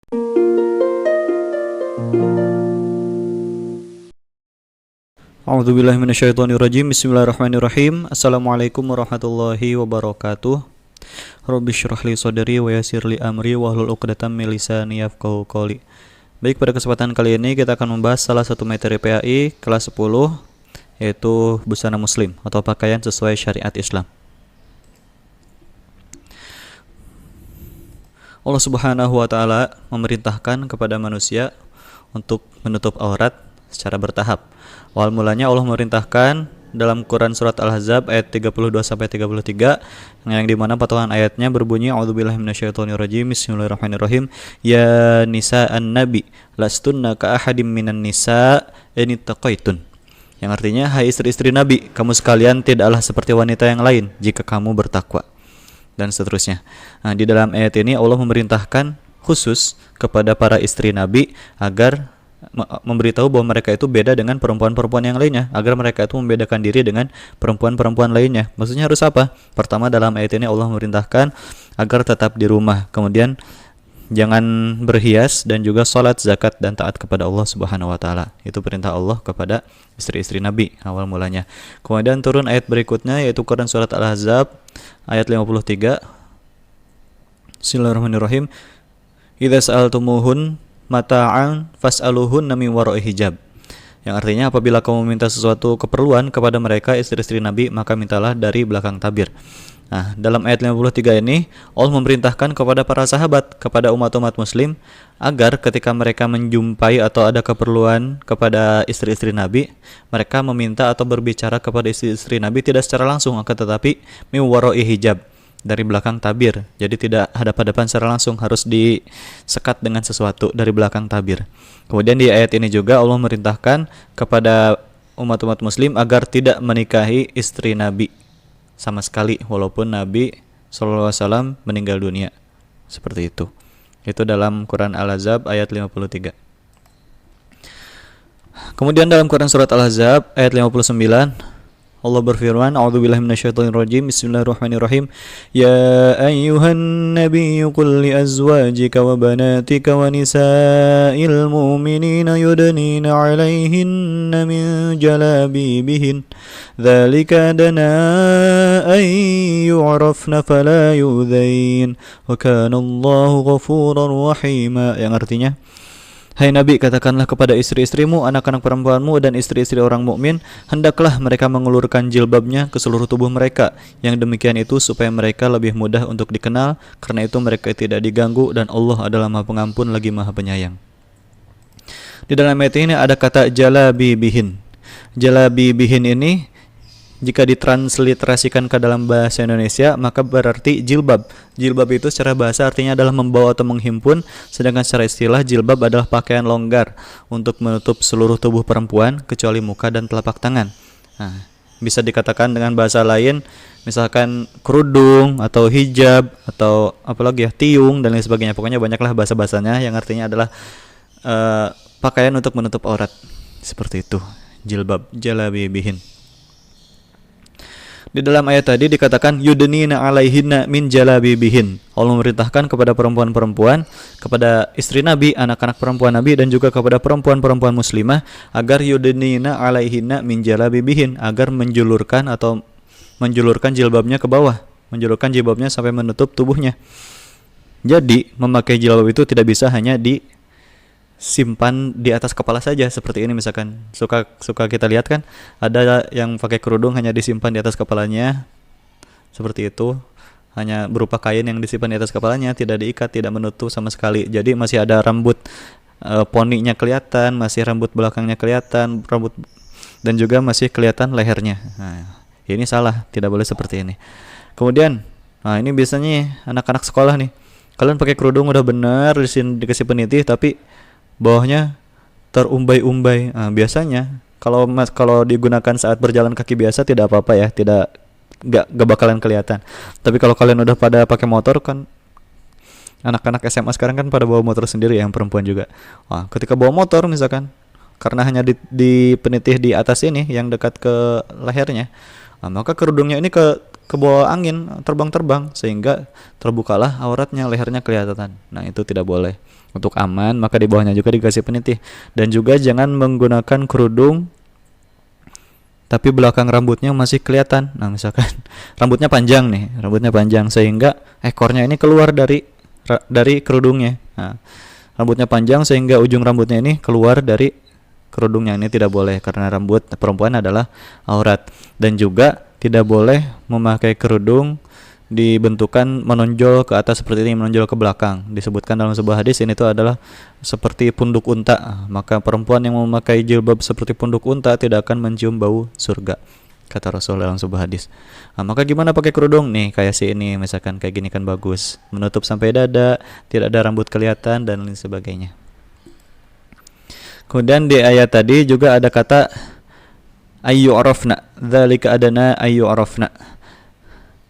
A'udzubillahi minasyaitonirrajim. Bismillahirrahmanirrahim. Assalamualaikum warahmatullahi wabarakatuh. Rabbi shrah li sadri wa yassir li amri wahlul 'uqdatam min lisani yafqahu qawli. Baik, pada kesempatan kali ini kita akan membahas salah satu materi PAI kelas 10, yaitu busana muslim atau pakaian sesuai syariat Islam. Allah Subhanahu wa taala memerintahkan kepada manusia untuk menutup aurat secara bertahap. Awal mulanya Allah memerintahkan dalam Quran surat Al-Ahzab ayat 32 sampai 33, yang dimana potongan ayatnya berbunyi a'udzubillahi minasyaitonirrajim. Bismillahirrahmanirrahim. Ya nisa'an nabi lastunna ka ahadim minan nisa in ittaqaitun. Yang artinya, hai istri-istri Nabi, kamu sekalian tidaklah seperti wanita yang lain jika kamu bertakwa, dan seterusnya. Nah, di dalam ayat ini Allah memerintahkan khusus kepada para istri Nabi agar memberitahu bahwa mereka itu beda dengan perempuan-perempuan yang lainnya, agar mereka itu membedakan diri dengan perempuan-perempuan lainnya. Maksudnya harus apa? Pertama, dalam ayat ini Allah memerintahkan agar tetap di rumah, kemudian jangan berhias, dan juga sholat, zakat, dan taat kepada Allah Subhanahu wa taala. Itu perintah Allah kepada istri-istri Nabi awal mulanya. Kemudian turun ayat berikutnya, yaitu Quran surat Al-Ahzab ayat 53. Bismillahirrahmanirrahim. Idza sa'altumuhun mata'an fas'aluhunna min wara'i hijab. Yang artinya, apabila kamu minta sesuatu keperluan kepada mereka istri-istri Nabi, maka mintalah dari belakang tabir. Nah, dalam ayat 53 ini Allah memerintahkan kepada para sahabat, kepada umat-umat muslim, agar ketika mereka menjumpai atau ada keperluan kepada istri-istri Nabi, mereka meminta atau berbicara kepada istri-istri Nabi tidak secara langsung, akan tetapi min wara'i hijab, dari belakang tabir. Jadi tidak hadap-hadapan secara langsung, harus disekat dengan sesuatu dari belakang tabir. Kemudian di ayat ini juga Allah memerintahkan kepada umat-umat muslim agar tidak menikahi istri Nabi sama sekali, walaupun Nabi SAW meninggal dunia. Seperti itu. Itu dalam Quran Al-Ahzab ayat 53. Kemudian dalam Quran surat Al-Ahzab ayat 59, Allah berfirman, a'udzubillahi minasyaitonirrajim. Bismillahirrahmanirrahim. Ya ayyuhan nabiyyu qul li azwajika wa banatika wa nisa'il mu'minina yudnina 'alaihinna min jalabibihin dzalika adna an yu'rafna fala yu'dzain wa kana Allahu ghafurar rahima. Yang artinya, hai Nabi, katakanlah kepada istri-istrimu, anak-anak perempuanmu, dan istri-istri orang mukmin, hendaklah mereka mengulurkan jilbabnya ke seluruh tubuh mereka. Yang demikian itu supaya mereka lebih mudah untuk dikenal, karena itu mereka tidak diganggu, dan Allah adalah Maha Pengampun lagi Maha Penyayang. Di dalam ayat ini ada kata jalabibihin. Jalabibihin ini jika ditransliterasikan ke dalam bahasa Indonesia, maka berarti jilbab. Jilbab itu secara bahasa artinya adalah membawa atau menghimpun, sedangkan secara istilah jilbab adalah pakaian longgar untuk menutup seluruh tubuh perempuan kecuali muka dan telapak tangan. Nah, bisa dikatakan dengan bahasa lain, misalkan kerudung atau hijab atau apalagi ya, tiung dan lain sebagainya. Pokoknya banyaklah bahasa-bahasanya yang artinya adalah pakaian untuk menutup aurat. Seperti itu, jilbab, jalabibihin. Di dalam ayat tadi dikatakan yudnina 'alaihinna min jalabibihin. Allah memerintahkan kepada perempuan-perempuan, kepada istri Nabi, anak-anak perempuan Nabi, dan juga kepada perempuan-perempuan muslimah agar yudnina 'alaihinna min jalabibihin, agar menjulurkan jilbabnya ke bawah, menjulurkan jilbabnya sampai menutup tubuhnya. Jadi memakai jilbab itu tidak bisa hanya disimpan di atas kepala saja, seperti ini misalkan suka kita lihat kan, ada yang pakai kerudung hanya disimpan di atas kepalanya, seperti itu, hanya berupa kain yang disimpan di atas kepalanya, tidak diikat, tidak menutup sama sekali. Jadi masih ada rambut poninya kelihatan, masih rambut belakangnya kelihatan, rambut, dan juga masih kelihatan lehernya. Nah, ini salah, tidak boleh seperti ini. Kemudian, nah ini biasanya anak-anak sekolah nih, kalian pakai kerudung udah benar, dikasih penitih, tapi bawahnya terumbai-umbai. Nah, biasanya kalau digunakan saat berjalan kaki biasa tidak apa-apa ya, nggak bakalan kelihatan. Tapi kalau kalian udah pada pakai motor kan, anak-anak SMA sekarang kan pada bawa motor sendiri, yang perempuan juga. Wah, ketika bawa motor misalkan, karena hanya di penitih di atas ini yang dekat ke lehernya, Maka kerudungnya ini ke bawah angin, terbang-terbang sehingga terbukalah auratnya, lehernya kelihatan. Nah, itu tidak boleh. Untuk aman, maka di bawahnya juga dikasih penitih. Dan juga jangan menggunakan kerudung tapi belakang rambutnya masih kelihatan. Nah, misalkan rambutnya panjang nih, rambutnya panjang sehingga ekornya ini keluar dari kerudungnya. Nah, rambutnya panjang sehingga ujung rambutnya ini keluar dari kerudungnya, ini tidak boleh karena rambut perempuan adalah aurat. Dan juga tidak boleh memakai kerudung dibentukan menonjol ke atas seperti ini, menonjol ke belakang. Disebutkan dalam sebuah hadis ini tuh adalah seperti punduk unta. Maka perempuan yang memakai jilbab seperti punduk unta tidak akan mencium bau surga, kata Rasul dalam sebuah hadis. Maka gimana pakai kerudung? Nih kayak si ini, misalkan kayak gini kan bagus, menutup sampai dada, tidak ada rambut kelihatan dan lain sebagainya. Kemudian di ayat tadi juga ada kata ayyu'rafna, dzalika adana ayyu'rafna.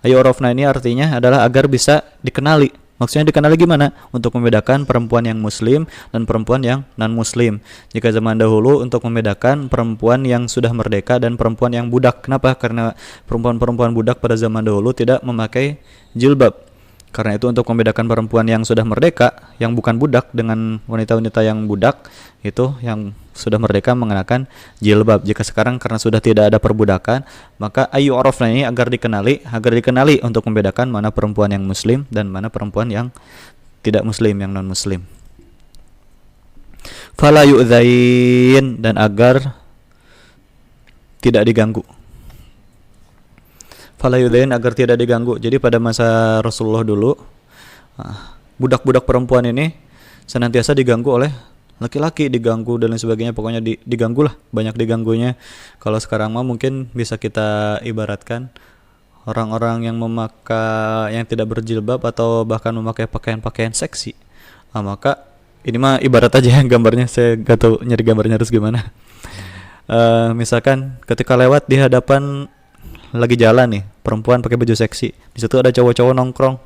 Ayyu'rafna ini artinya adalah agar bisa dikenali. Maksudnya dikenali gimana? Untuk membedakan perempuan yang muslim dan perempuan yang non-muslim. Jika zaman dahulu untuk membedakan perempuan yang sudah merdeka dan perempuan yang budak. Kenapa? Karena perempuan-perempuan budak pada zaman dahulu tidak memakai jilbab. Karena itu untuk membedakan perempuan yang sudah merdeka, yang bukan budak, dengan wanita-wanita yang budak, itu yang sudah merdeka mengenakan jilbab. Jika sekarang karena sudah tidak ada perbudakan, maka ayyu'rafna ini agar dikenali untuk membedakan mana perempuan yang muslim dan mana perempuan yang tidak muslim, yang non muslim. Fala yu'dzain, dan agar tidak diganggu. Fala yu'dzain, agar tidak diganggu. Jadi pada masa Rasulullah dulu, budak-budak perempuan ini senantiasa diganggu oleh laki-laki, diganggu dan lain sebagainya. Pokoknya diganggu lah, banyak diganggunya. Kalau sekarang mah mungkin bisa kita ibaratkan orang-orang yang yang tidak berjilbab atau bahkan memakai pakaian-pakaian seksi. Maka ini mah ibarat aja yang gambarnya, saya gak tahu nyari gambarnya harus gimana. Misalkan ketika lewat di hadapan, lagi jalan nih, perempuan pakai baju seksi, di situ ada cowok-cowok nongkrong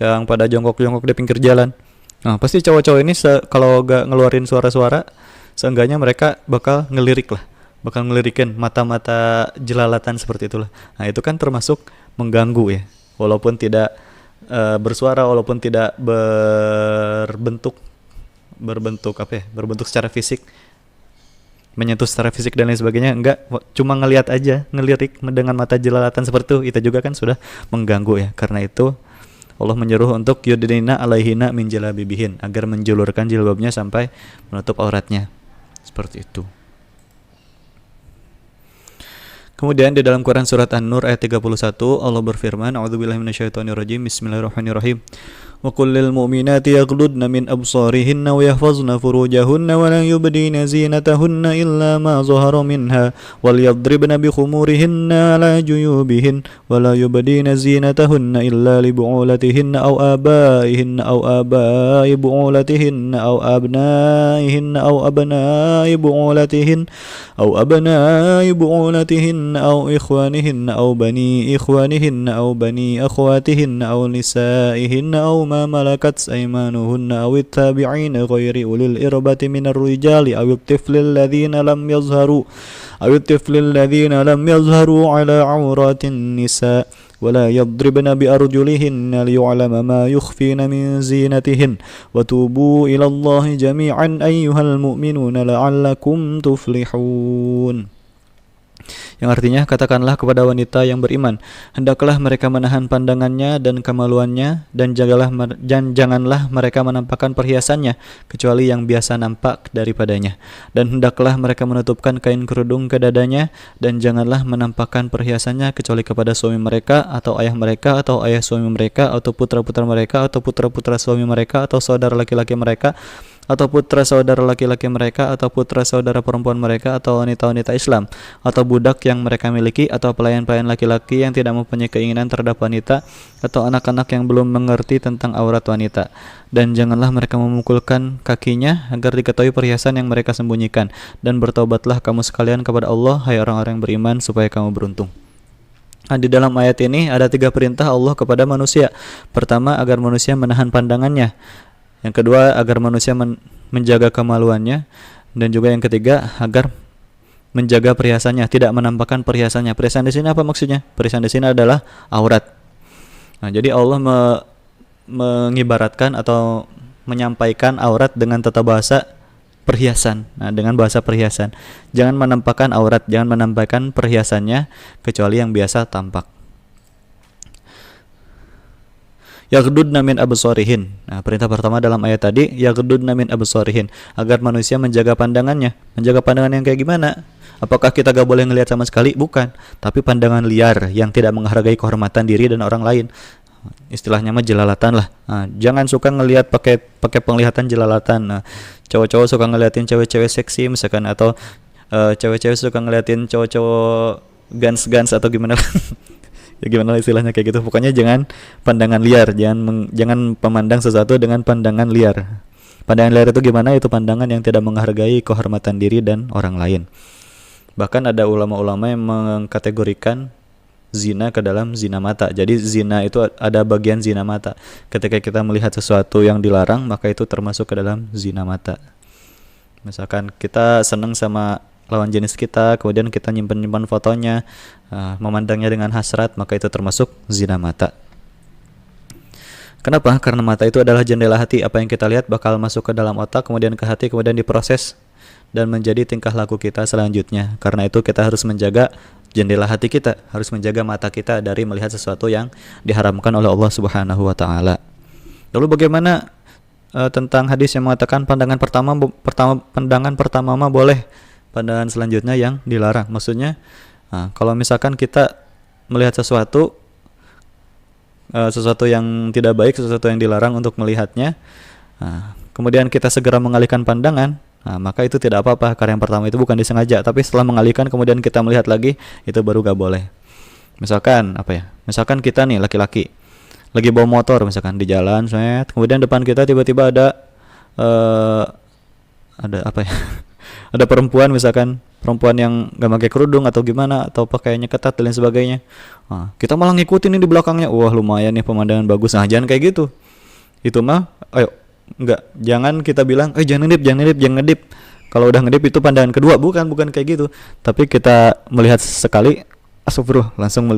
yang pada jongkok-jongkok di pinggir jalan. Nah, pasti cowok-cowok ini kalau gak ngeluarin suara-suara, seenggaknya mereka bakal ngelirikin mata-mata jelalatan seperti itulah. Nah, itu kan termasuk mengganggu ya, walaupun tidak bersuara, walaupun tidak berbentuk secara fisik, menyentuh secara fisik dan lain sebagainya, enggak, cuma ngelihat aja, ngelirik dengan mata jelalatan seperti itu juga kan sudah mengganggu ya. Karena itu Allah menyuruh untuk yudnina alaihina min jalabibihin, agar menjulurkan jilbabnya sampai menutup auratnya. Seperti itu. Kemudian di dalam Quran surat An-Nur ayat 31 Allah berfirman, a'udzubillahi minasyaitonirrajim, bismillahirrahmanirrahim. Wa qul lil mu'minati yaghludna min absarihinna wa yahfazna furujahunna wa la yubdina zinatahunna illa ma zahara minha wal yadribna bi khumurihinna ala juyubihin wa la yubdina zinatahunna illa li bu'ulatihinna aw abaihinna aw abai bu'ulatihinna aw abnaihinna aw abnai bu'ulatihin aw abnai bu'ulatihinna aw ikhwanihinna aw bani ikhwanihinna aw bani akhwatihinna aw nisaihinna aw ما ملكت أيمانهن أو التابعين غير أولي الإربة من الرجال أو الطفل الذين لم يظهروا على عورات النساء ولا يضربن بأرجلهن ليعلم ما يخفين من زينتهن وتوبوا إلى الله جميعا أيها المؤمنون لعلكم تفلحون. Yang artinya, katakanlah kepada wanita yang beriman, hendaklah mereka menahan pandangannya dan kemaluannya, dan janganlah mereka menampakkan perhiasannya kecuali yang biasa nampak daripadanya, dan hendaklah mereka menutupkan kain kerudung ke dadanya, dan janganlah menampakkan perhiasannya kecuali kepada suami mereka atau ayah mereka atau ayah suami mereka atau putra-putra mereka atau putra-putra suami mereka atau saudara laki-laki mereka atau putra saudara laki-laki mereka atau putra saudara perempuan mereka atau wanita-wanita Islam atau budak yang mereka miliki atau pelayan-pelayan laki-laki yang tidak mempunyai keinginan terhadap wanita atau anak-anak yang belum mengerti tentang aurat wanita. Dan janganlah mereka memukulkan kakinya agar diketahui perhiasan yang mereka sembunyikan, dan bertaubatlah kamu sekalian kepada Allah, hai orang-orang yang beriman, supaya kamu beruntung. Di dalam ayat ini ada 3 perintah Allah kepada manusia. Pertama, agar manusia menahan pandangannya. Yang kedua, agar manusia menjaga kemaluannya. Dan juga yang ketiga, agar menjaga perhiasannya, tidak menampakkan perhiasannya. Perhiasan di sini apa maksudnya? Perhiasan di sini adalah aurat. Nah, jadi Allah mengibaratkan atau menyampaikan aurat dengan tata bahasa perhiasan. Nah, dengan bahasa perhiasan. Jangan menampakkan aurat, jangan menampakkan perhiasannya kecuali yang biasa tampak. Yaghdudna min absarihin. Nah, perintah pertama dalam ayat tadi, yaghdudna min absarihin, agar manusia menjaga pandangannya. Menjaga pandangan yang kayak gimana? Apakah kita gak boleh ngelihat sama sekali? Bukan. Tapi pandangan liar yang tidak menghargai kehormatan diri dan orang lain. Istilahnya mah jelalatan lah. Nah, jangan suka ngelihat pakai penglihatan jelalatan. Nah, cowok-cowok suka ngeliatin cewek-cewek seksi misalkan, atau cewek-cewek suka ngeliatin cowok-cowok gans atau gimana. Ya gimana istilahnya kayak gitu. Pokoknya jangan pandangan liar, jangan memandang sesuatu dengan pandangan liar. Pandangan liar itu gimana? Itu pandangan yang tidak menghargai kehormatan diri dan orang lain. Bahkan ada ulama-ulama yang mengkategorikan zina ke dalam zina mata. Jadi zina itu ada bagian zina mata. Ketika kita melihat sesuatu yang dilarang, maka itu termasuk ke dalam zina mata. Misalkan kita senang sama lawan jenis kita, kemudian kita nyimpan fotonya, memandangnya dengan hasrat, maka itu termasuk zina mata. Kenapa? Karena mata itu adalah jendela hati. Apa yang kita lihat bakal masuk ke dalam otak, kemudian ke hati, kemudian diproses dan menjadi tingkah laku kita selanjutnya. Karena itu kita harus menjaga jendela hati kita, harus menjaga mata kita dari melihat sesuatu yang diharamkan oleh Allah Subhanahu wa taala. Lalu bagaimana tentang hadis yang mengatakan pandangan pertama mah boleh, pandangan selanjutnya yang dilarang? Maksudnya kalau misalkan kita melihat sesuatu yang tidak baik, sesuatu yang dilarang untuk melihatnya, kemudian kita segera mengalihkan pandangan, maka itu tidak apa-apa, karena yang pertama itu bukan disengaja, tapi setelah mengalihkan kemudian kita melihat lagi, itu baru gak boleh. Misalkan misalkan kita nih laki-laki lagi bawa motor misalkan di jalan, kemudian depan kita tiba-tiba ada ada perempuan, misalkan perempuan yang gak pakai kerudung atau gimana, atau pakaiannya ketat dan lain sebagainya. Kita malah ngikutin ini di belakangnya. Wah, lumayan nih pemandangan bagus. Nah, jangan kayak gitu. Itu mah jangan kita bilang jangan ngedip. Kalau udah ngedip itu pandangan kedua. Bukan kayak gitu. Tapi kita melihat sekali, astagfirullah, langsung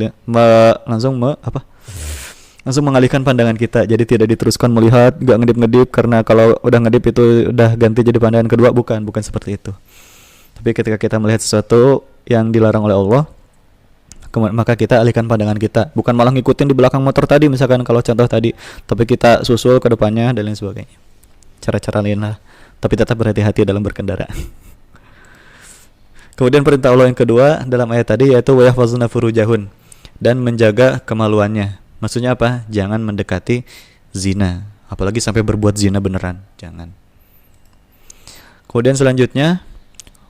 mengalihkan pandangan kita. Jadi tidak diteruskan melihat, gak ngedip, karena kalau udah ngedip itu udah ganti jadi pandangan kedua. Bukan seperti itu. Tapi ketika kita melihat sesuatu yang dilarang oleh Allah, maka kita alihkan pandangan kita. Bukan malah ngikutin di belakang motor tadi misalkan kalau contoh tadi, tapi kita susul ke depannya dan lain sebagainya. Cara-cara lain lah. Tapi tetap berhati-hati dalam berkendara. Kemudian perintah Allah yang kedua dalam ayat tadi yaitu wa yahfazuna furujahun, dan menjaga kemaluannya. Maksudnya apa? Jangan mendekati zina, apalagi sampai berbuat zina beneran. Jangan. Kemudian selanjutnya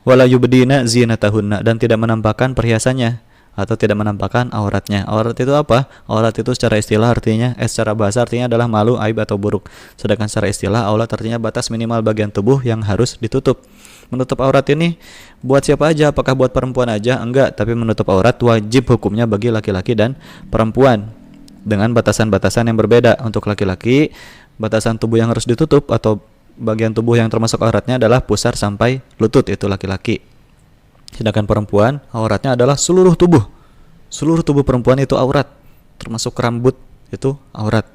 wala yubdina zinatahunna, dan tidak menampakkan perhiasannya atau tidak menampakkan auratnya. Aurat itu apa? Aurat itu secara istilah artinya secara bahasa artinya adalah malu, aib atau buruk. Sedangkan secara istilah aurat artinya batas minimal bagian tubuh yang harus ditutup. Menutup aurat ini buat siapa aja? Apakah buat perempuan aja? Enggak, tapi menutup aurat wajib hukumnya bagi laki-laki dan perempuan dengan batasan-batasan yang berbeda. Untuk laki-laki, batasan tubuh yang harus ditutup atau bagian tubuh yang termasuk auratnya adalah pusar sampai lutut, itu laki-laki. Sedangkan perempuan, auratnya adalah seluruh tubuh. Seluruh tubuh perempuan itu aurat, termasuk rambut itu aurat,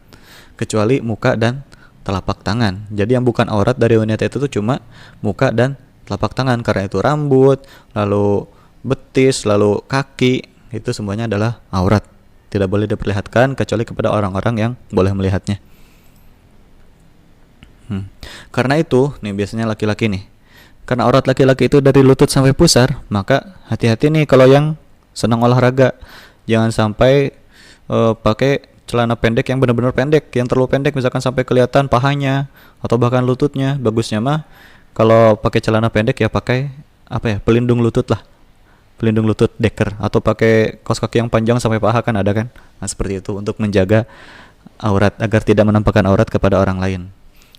kecuali muka dan telapak tangan. Jadi yang bukan aurat dari wanita itu tuh cuma muka dan telapak tangan. Karena itu rambut, lalu betis, lalu kaki, itu semuanya adalah aurat. Tidak boleh diperlihatkan kecuali kepada orang-orang yang boleh melihatnya. Karena itu nih biasanya laki-laki nih, karena aurat laki-laki itu dari lutut sampai pusar, maka hati-hati nih kalau yang senang olahraga, jangan sampai pakai celana pendek yang benar-benar pendek, yang terlalu pendek misalkan sampai kelihatan pahanya atau bahkan lututnya. Bagusnya mah kalau pakai celana pendek ya pakai pelindung lutut lah, pelindung lutut deker, atau pakai kaos kaki yang panjang sampai paha kan ada kan. Nah seperti itu untuk menjaga aurat agar tidak menampakkan aurat kepada orang lain.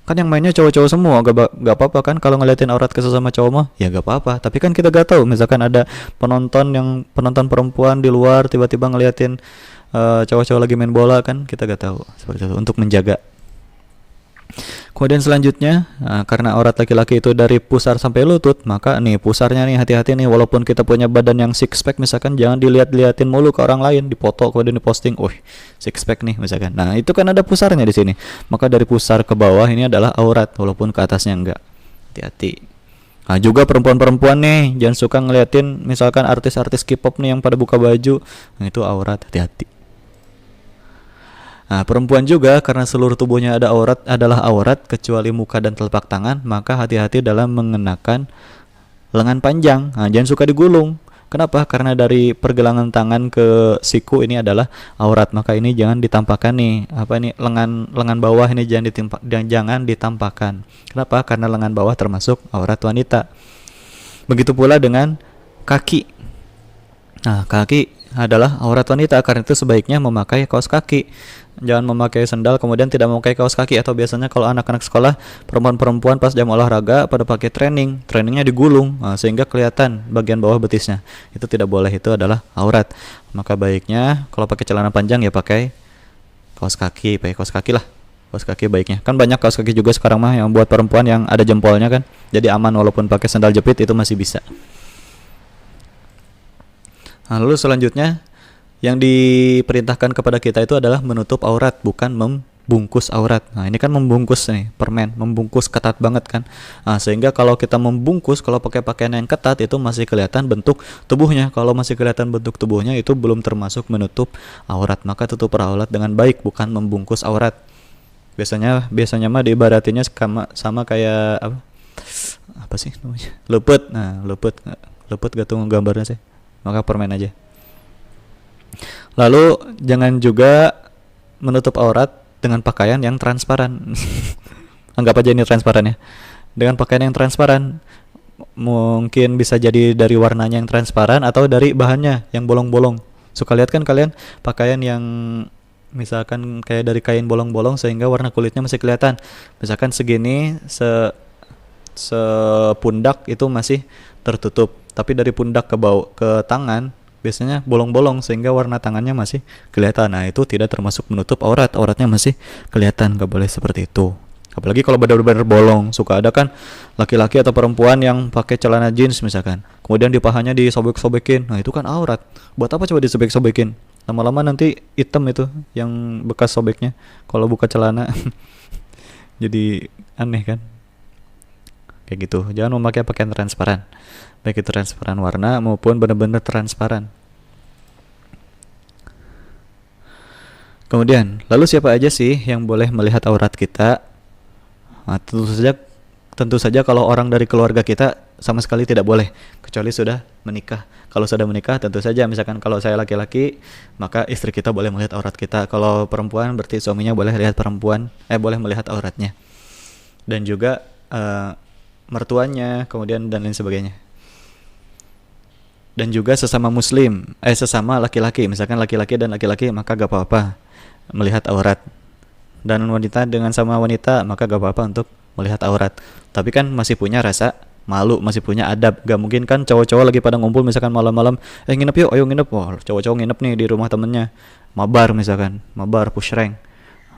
Kan yang mainnya cowok-cowok semua, gak apa-apa kan kalau ngeliatin aurat ke sesama cowok mah, ya gak apa-apa. Tapi kan kita gak tahu, misalkan ada penonton perempuan di luar tiba-tiba ngeliatin cowok-cowok lagi main bola, kan kita gak tahu. Seperti itu untuk menjaga. Kemudian selanjutnya, karena aurat laki-laki itu dari pusar sampai lutut, maka nih pusarnya nih hati-hati nih, walaupun kita punya badan yang six pack misalkan, jangan dilihat-liatin mulu ke orang lain, dipoto kemudian diposting, six pack nih misalkan. Nah, itu kan ada pusarnya di sini. Maka dari pusar ke bawah ini adalah aurat, walaupun ke atasnya enggak. Hati-hati. Nah, juga perempuan-perempuan nih, jangan suka ngeliatin misalkan artis-artis K-pop nih yang pada buka baju. Nah, itu aurat, hati-hati. Nah, perempuan juga karena seluruh tubuhnya adalah aurat kecuali muka dan telapak tangan, maka hati-hati dalam mengenakan lengan panjang. Nah, jangan suka digulung. Kenapa? Karena dari pergelangan tangan ke siku ini adalah aurat, maka ini jangan ditampakkan nih. Lengan bawah ini jangan ditampakkan. Kenapa? Karena lengan bawah termasuk aurat wanita. Begitu pula dengan kaki. Nah, kaki adalah aurat wanita, karena itu sebaiknya memakai kaos kaki. Jangan memakai sandal kemudian tidak memakai kaos kaki. Atau biasanya kalau anak-anak sekolah, perempuan-perempuan pas jam olahraga pada pakai trainingnya digulung, sehingga kelihatan bagian bawah betisnya. Itu tidak boleh, itu adalah aurat. Maka baiknya kalau pakai celana panjang ya pakai kaos kaki lah. Kaos kaki baiknya. Kan banyak kaos kaki juga sekarang mah yang buat perempuan yang ada jempolnya kan. Jadi aman, walaupun pakai sandal jepit itu masih bisa. Nah, lalu selanjutnya yang diperintahkan kepada kita itu adalah menutup aurat, bukan membungkus aurat. Nah, ini kan membungkus nih, permen, membungkus ketat banget kan. Nah, sehingga kalau kita membungkus, kalau pakai pakaian yang ketat itu masih kelihatan bentuk tubuhnya. Kalau masih kelihatan bentuk tubuhnya itu belum termasuk menutup aurat. Maka tutup aurat dengan baik, bukan membungkus aurat. Biasanya mah diibaratinnya sama kayak apa sih namanya? Lepet. Nah, lepet gak tuh gambarnya sih. Maka permen aja. Lalu jangan juga menutup aurat dengan pakaian yang transparan. Anggap aja ini transparan ya. Dengan pakaian yang transparan, mungkin bisa jadi dari warnanya yang transparan atau dari bahannya yang bolong-bolong. Suka lihat kan kalian pakaian yang misalkan kayak dari kain bolong-bolong sehingga warna kulitnya masih kelihatan. Misalkan segini sepundak itu masih tertutup, tapi dari pundak ke tangan biasanya bolong-bolong sehingga warna tangannya masih kelihatan. Nah, itu tidak termasuk menutup auratnya masih kelihatan, gak boleh seperti itu. Apalagi kalau benar-benar bolong. Suka ada kan laki-laki atau perempuan yang pakai celana jeans misalkan, kemudian di pahanya disobek-sobekin. Nah, itu kan aurat. Buat apa coba disobek-sobekin? Lama-lama nanti hitam itu yang bekas sobeknya kalau buka celana. Jadi aneh kan? Kayak gitu. Jangan memakai pakaian transparan, baik itu transparan warna maupun benar-benar transparan. Kemudian, lalu siapa aja sih yang boleh melihat aurat kita? Nah, tentu saja kalau orang dari keluarga kita sama sekali tidak boleh, kecuali sudah menikah. Kalau sudah menikah tentu saja, misalkan kalau saya laki-laki, maka istri kita boleh melihat aurat kita. Kalau perempuan berarti suaminya boleh boleh melihat auratnya. Dan juga mertuanya, kemudian dan lain sebagainya. Dan juga sesama muslim, sesama laki-laki, misalkan laki-laki dan laki-laki, maka gak apa-apa melihat aurat. Dan wanita dengan sama wanita, maka gak apa-apa untuk melihat aurat. Tapi kan masih punya rasa malu, masih punya adab. Gak mungkin kan cowok-cowok lagi pada ngumpul misalkan malam-malam, nginep yuk, ayo nginep. Wah, cowok-cowok nginep nih di rumah temennya, mabar misalkan, mabar pushrank,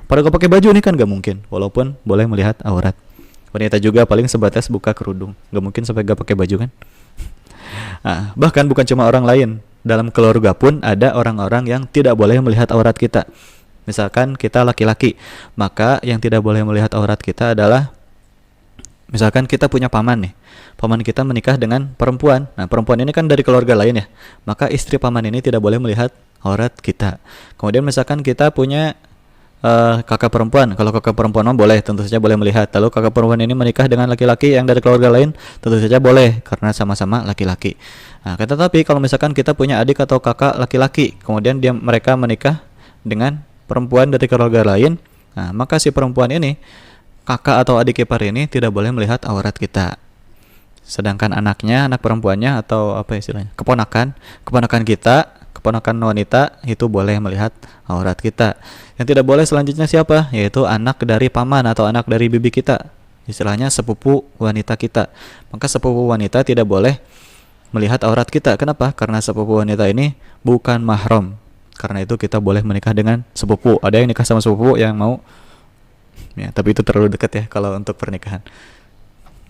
pada gak pakai baju nih kan gak mungkin, walaupun boleh melihat aurat. Wanita juga paling sebatas buka kerudung, gak mungkin sampai gak pakai baju kan. Nah, bahkan bukan cuma orang lain, dalam keluarga pun ada orang-orang yang tidak boleh melihat aurat kita. Misalkan kita laki-laki, maka yang tidak boleh melihat aurat kita adalah, misalkan kita punya paman nih, paman kita menikah dengan perempuan. Nah, perempuan ini kan dari keluarga lain ya, maka istri paman ini tidak boleh melihat aurat kita. Kemudian misalkan kita punya kakak perempuan. Kalau kakak perempuan boleh, tentu saja boleh melihat. Lalu kakak perempuan ini menikah dengan laki-laki yang dari keluarga lain, tentu saja boleh karena sama-sama laki-laki. Nah, tetapi kalau misalkan kita punya adik atau kakak laki-laki, kemudian mereka menikah dengan perempuan dari keluarga lain, nah maka si perempuan ini, kakak atau adik ipar ini tidak boleh melihat aurat kita. Sedangkan anaknya, anak perempuannya atau apa istilahnya, keponakan kita, keponakan wanita itu boleh melihat aurat kita. Yang tidak boleh selanjutnya siapa? Yaitu anak dari paman atau anak dari bibi kita, istilahnya sepupu wanita kita. Maka sepupu wanita tidak boleh melihat aurat kita. Kenapa? Karena sepupu wanita ini bukan mahram. Karena itu kita boleh menikah dengan sepupu. Ada yang nikah sama sepupu yang mau Ya, tapi itu terlalu dekat ya kalau untuk pernikahan.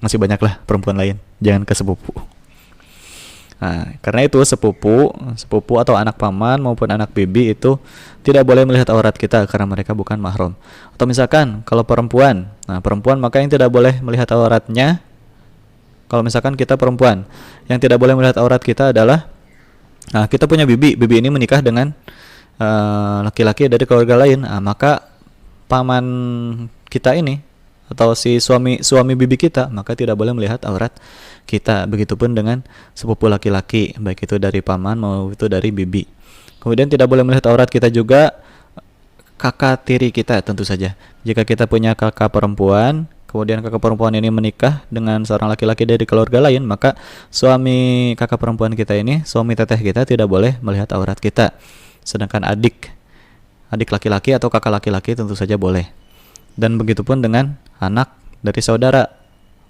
Masih banyak lah perempuan lain, jangan ke sepupu. Nah, karena itu sepupu atau anak paman maupun anak bibi itu tidak boleh melihat aurat kita karena mereka bukan mahram. Atau misalkan kalau perempuan, nah perempuan maka yang tidak boleh melihat auratnya, kalau misalkan kita perempuan, yang tidak boleh melihat aurat kita adalah, nah kita punya bibi ini menikah dengan laki-laki dari keluarga lain, nah, maka paman kita ini atau si suami bibi kita maka tidak boleh melihat aurat kita. Begitupun dengan sepupu laki-laki, baik itu dari paman maupun itu dari bibi. Kemudian tidak boleh melihat aurat kita juga kakak tiri kita tentu saja. Jika kita punya kakak perempuan, kemudian kakak perempuan ini menikah dengan seorang laki-laki dari keluarga lain, maka suami kakak perempuan kita ini, suami teteh kita tidak boleh melihat aurat kita. Sedangkan adik laki-laki atau kakak laki-laki tentu saja boleh. Dan begitupun dengan anak dari saudara,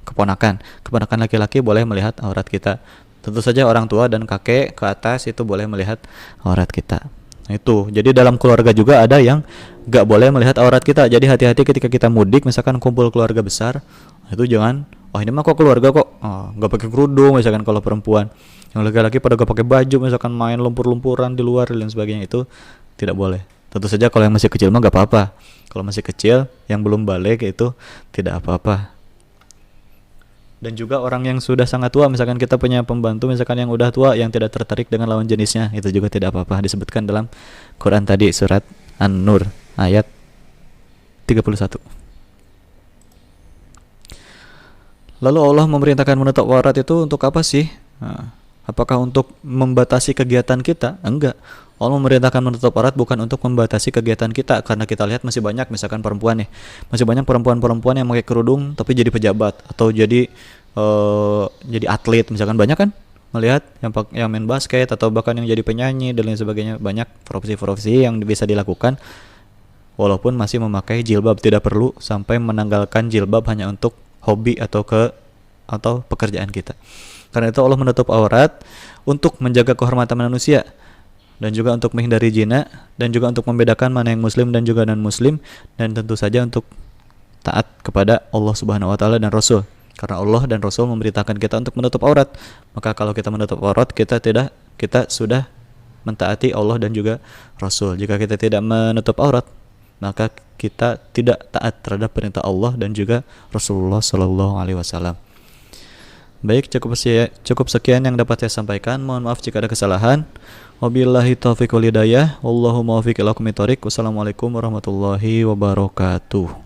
keponakan laki-laki boleh melihat aurat kita. Tentu saja orang tua dan kakek ke atas itu boleh melihat aurat kita. Nah, itu. Jadi dalam keluarga juga ada yang gak boleh melihat aurat kita. Jadi hati-hati ketika kita mudik, misalkan kumpul keluarga besar, itu jangan, ini mah kok keluarga kok gak pakai kerudung, misalkan kalau perempuan. Yang laki-laki pada gak pakai baju, misalkan main lumpur-lumpuran di luar dan sebagainya, itu tidak boleh. Tentu saja kalau yang masih kecil mah gak apa-apa. Kalau masih kecil, yang belum balik itu tidak apa-apa. Dan juga orang yang sudah sangat tua, misalkan kita punya pembantu misalkan yang udah tua, yang tidak tertarik dengan lawan jenisnya, itu juga tidak apa-apa. Disebutkan dalam Quran tadi, surat An-Nur ayat 31. Lalu Allah memerintahkan menutup aurat itu untuk apa sih? Apakah untuk membatasi kegiatan kita? Enggak. Allah memerintahkan menutup aurat bukan untuk membatasi kegiatan kita, karena kita lihat masih banyak misalkan perempuan nih, masih banyak perempuan-perempuan yang pakai kerudung tapi jadi pejabat atau jadi atlet misalkan, banyak kan melihat yang main basket atau bahkan yang jadi penyanyi dan lain sebagainya. Banyak profesi-profesi yang bisa dilakukan walaupun masih memakai jilbab, tidak perlu sampai menanggalkan jilbab hanya untuk hobi atau pekerjaan kita. Karena itu Allah menutup aurat untuk menjaga kehormatan manusia, dan juga untuk menghindari zina, dan juga untuk membedakan mana yang muslim dan juga non muslim, dan tentu saja untuk taat kepada Allah Subhanahu wa taala dan Rasul. Karena Allah dan Rasul memberitakan kita untuk menutup aurat. Maka kalau kita menutup aurat, kita sudah mentaati Allah dan juga Rasul. Jika kita tidak menutup aurat, maka kita tidak taat terhadap perintah Allah dan juga Rasulullah sallallahu alaihi wasallam. Baik, cukup sekian yang dapat saya sampaikan. Mohon maaf jika ada kesalahan. Wabillahi taufiq wal hidayah. Wallahu muwaffiq ila aqwamit thoriq. Wassalamualaikum warahmatullahi wabarakatuh.